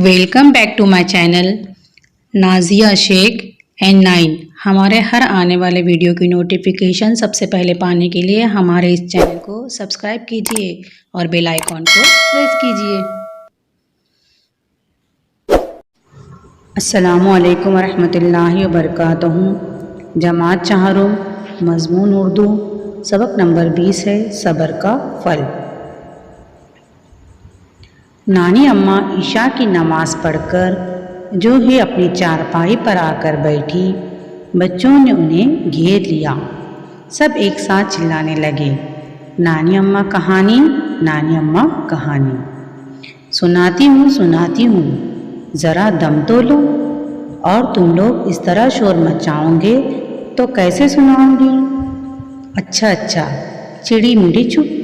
Welcome back to my channel Nazia Shaikh N9۔ ہمارے ہر آنے والے ویڈیو کی نوٹیفیکیشن سب سے پہلے پانے کے لیے ہمارے اس چینل کو سبسکرائب کیجیے اور بیل آئیکن کو پریس کیجیے۔ السلام علیکم ورحمۃ اللہ وبرکاتہ۔ جماعت چہارم، مضمون اردو، سبق نمبر 20 ہے صبر کا پھل۔ نانی اماں عشاء کی نماز پڑھ کر جو ہے اپنی چارپائی پر آ کر بیٹھی، بچوں نے انہیں گھیر لیا۔ سب ایک ساتھ چلانے لگے، نانی اماں کہانی، نانی اماں کہانی، سناتی ہوں، ذرا دم تو لو، اور تم لوگ اس طرح شور مچاؤ گے تو کیسے سناؤں گی؟ اچھا، چڑی مڑی چپ۔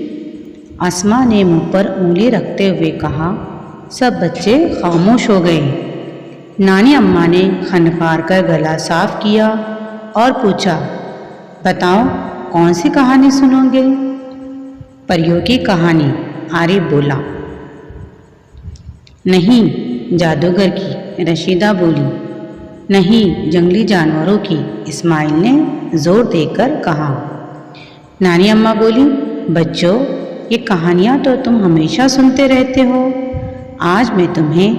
اسما نے منہ پر انگلی رکھتے ہوئے کہا۔ سب بچے خاموش ہو گئے۔ نانی اماں نے خنفار کر گلا صاف کیا اور پوچھا، بتاؤ کون سی کہانی سنو گے؟ پریوں کی کہانی، عارف بولا۔ نہیں، جادوگر کی، رشیدہ بولی۔ نہیں، جنگلی جانوروں کی، اسماعیل نے زور دے کر کہا۔ نانی اماں بولی، بچوں یہ کہانیاں تو تم ہمیشہ سنتے رہتے ہو، آج میں تمہیں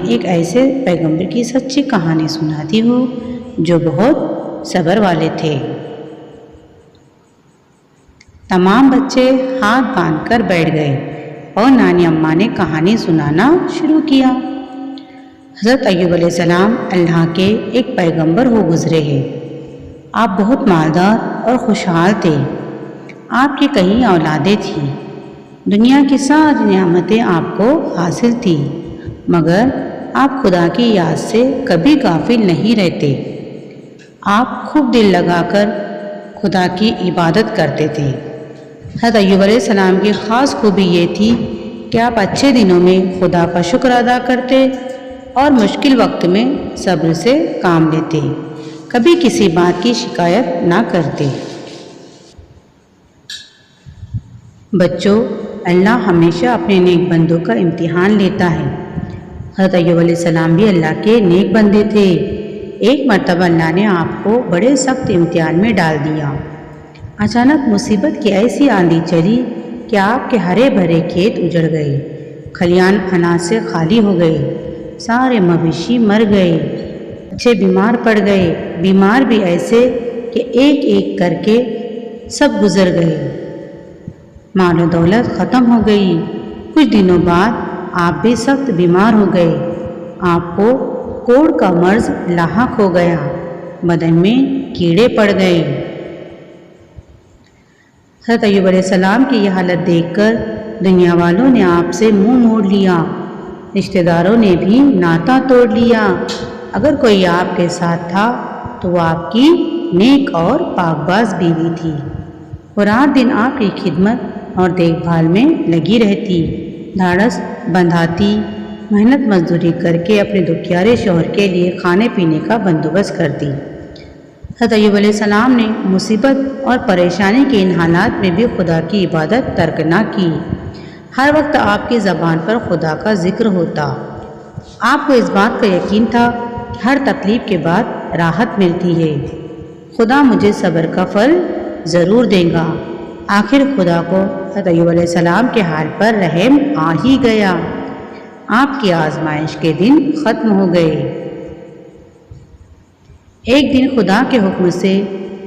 ایک ایسے پیغمبر کی سچی کہانی سناتی ہوں جو بہت صبر والے تھے۔ تمام بچے ہاتھ باندھ کر بیٹھ گئے اور نانی اماں نے کہانی سنانا شروع کیا۔ حضرت ایوب علیہ السلام اللہ کے ایک پیغمبر ہو گزرے ہیں۔ آپ بہت مالدار اور خوشحال تھے۔ آپ کی کئی اولادیں تھیں۔ دنیا کی ساری نعمتیں آپ کو حاصل تھیں، مگر آپ خدا کی یاد سے کبھی غافل نہیں رہتے۔ آپ خوب دل لگا کر خدا کی عبادت کرتے تھے۔ حضرت ایوب علیہ السلام کی خاص خوبی یہ تھی کہ آپ اچھے دنوں میں خدا کا شکر ادا کرتے اور مشکل وقت میں صبر سے کام لیتے، کبھی کسی بات کی شکایت نہ کرتے۔ بچوں، اللہ ہمیشہ اپنے نیک بندوں کا امتحان لیتا ہے۔ حضرت ایوب علیہ السلام بھی اللہ کے نیک بندے تھے۔ ایک مرتبہ اللہ نے آپ کو بڑے سخت امتحان میں ڈال دیا۔ اچانک مصیبت کی ایسی آندھی چلی کہ آپ کے ہرے بھرے کھیت اجڑ گئے، کھلیان اناج سے خالی ہو گئے، سارے مویشی مر گئے، بچے بیمار پڑ گئے، بیمار بھی ایسے کہ ایک ایک کر کے سب گزر گئے، مال و دولت ختم ہو گئی۔ کچھ دنوں بعد آپ بھی سخت بیمار ہو گئے۔ آپ کو کوڑ کا مرض لاحق ہو گیا، بدن میں کیڑے پڑ گئے۔ حضرت ایوب علیہ السلام کی یہ حالت دیکھ کر دنیا والوں نے آپ سے منہ موڑ لیا، رشتہ داروں نے بھی ناتا توڑ لیا۔ اگر کوئی آپ کے ساتھ تھا تو وہ آپ کی نیک اور پاک باز بیوی تھی۔ وہ رات دن آپ کی خدمت اور دیکھ بھال میں لگی رہتی، دھاڑس بندھاتی، محنت مزدوری کر کے اپنے دکھیارے شوہر کے لیے کھانے پینے کا بندوبست کرتی۔ حضرت ایوب علیہ السلام نے مصیبت اور پریشانی کے ان حالات میں بھی خدا کی عبادت ترک نہ کی۔ ہر وقت آپ کی زبان پر خدا کا ذکر ہوتا۔ آپ کو اس بات کا یقین تھا کہ ہر تکلیف کے بعد راحت ملتی ہے، خدا مجھے صبر کا پھل ضرور دے گا۔ آخر خدا کو حضرت ایوب علیہ السلام کے حال پر رحم آ ہی گیا۔ آپ کی آزمائش کے دن ختم ہو گئے۔ ایک دن خدا کے حکم سے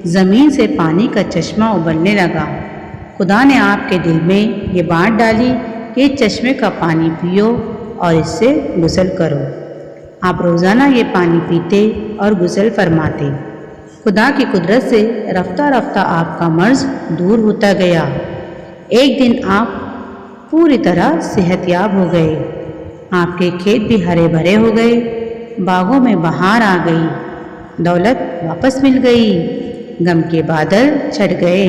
زمین سے پانی کا چشمہ ابلنے لگا۔ خدا نے آپ کے دل میں یہ بات ڈالی کہ اس چشمے کا پانی پیو اور اس سے غسل کرو۔ آپ روزانہ یہ پانی پیتے اور غسل فرماتے۔ خدا کی قدرت سے رفتہ رفتہ آپ کا مرض دور ہوتا گیا۔ ایک دن آپ پوری طرح صحت یاب ہو گئے۔ آپ کے کھیت بھی ہرے بھرے ہو گئے، باغوں میں بہار آ گئی، دولت واپس مل گئی، غم کے بادل چھٹ گئے،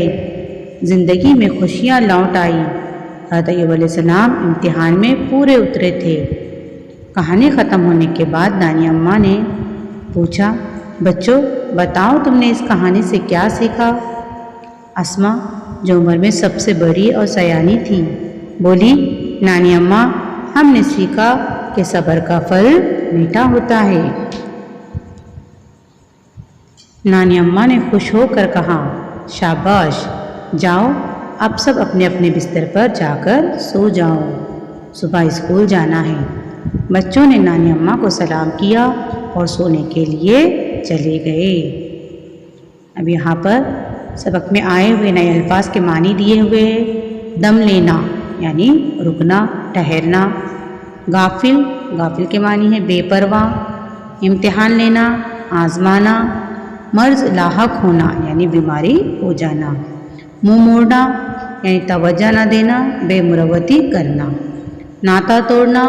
زندگی میں خوشیاں لوٹ آئی۔ حضرت ایوب علیہ السلام امتحان میں پورے اترے تھے۔ کہانی ختم ہونے کے بعد نانی اماں نے پوچھا، بچوں بتاؤ تم نے اس کہانی سے کیا سیکھا؟ اسما جو عمر میں سب سے بڑی اور سیانی تھی بولی، نانی اماں ہم نے سیکھا کہ صبر کا پھل میٹھا ہوتا ہے۔ نانی اماں نے خوش ہو کر کہا، شاباش، جاؤ اب سب اپنے اپنے بستر پر جا کر سو جاؤ، صبح اسکول جانا ہے۔ بچوں نے نانی اماں کو سلام کیا اور سونے کے لیے چلے گئے۔ اب یہاں پر سبق میں آئے ہوئے نئے الفاظ کے معنی دیے ہوئے ہیں۔ دم لینا یعنی رکنا، ٹھہرنا۔ غافل، غافل کے معنی ہے بے پرواہ۔ امتحان لینا، آزمانا۔ مرض لاحق ہونا یعنی بیماری ہو جانا۔ منہ موڑنا یعنی توجہ نہ دینا، بے مروتی کرنا۔ ناتا توڑنا،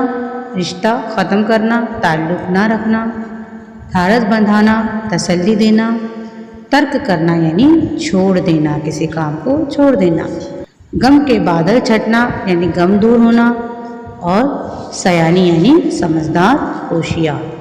رشتہ ختم کرنا، تعلق نہ رکھنا۔ دھارس بندھانا، تسلی دینا۔ ترک کرنا یعنی چھوڑ دینا، کسی کام کو چھوڑ دینا۔ غم کے بادل چھٹنا یعنی غم دور ہونا، اور سیانی یعنی سمجھدار، ہوشیار۔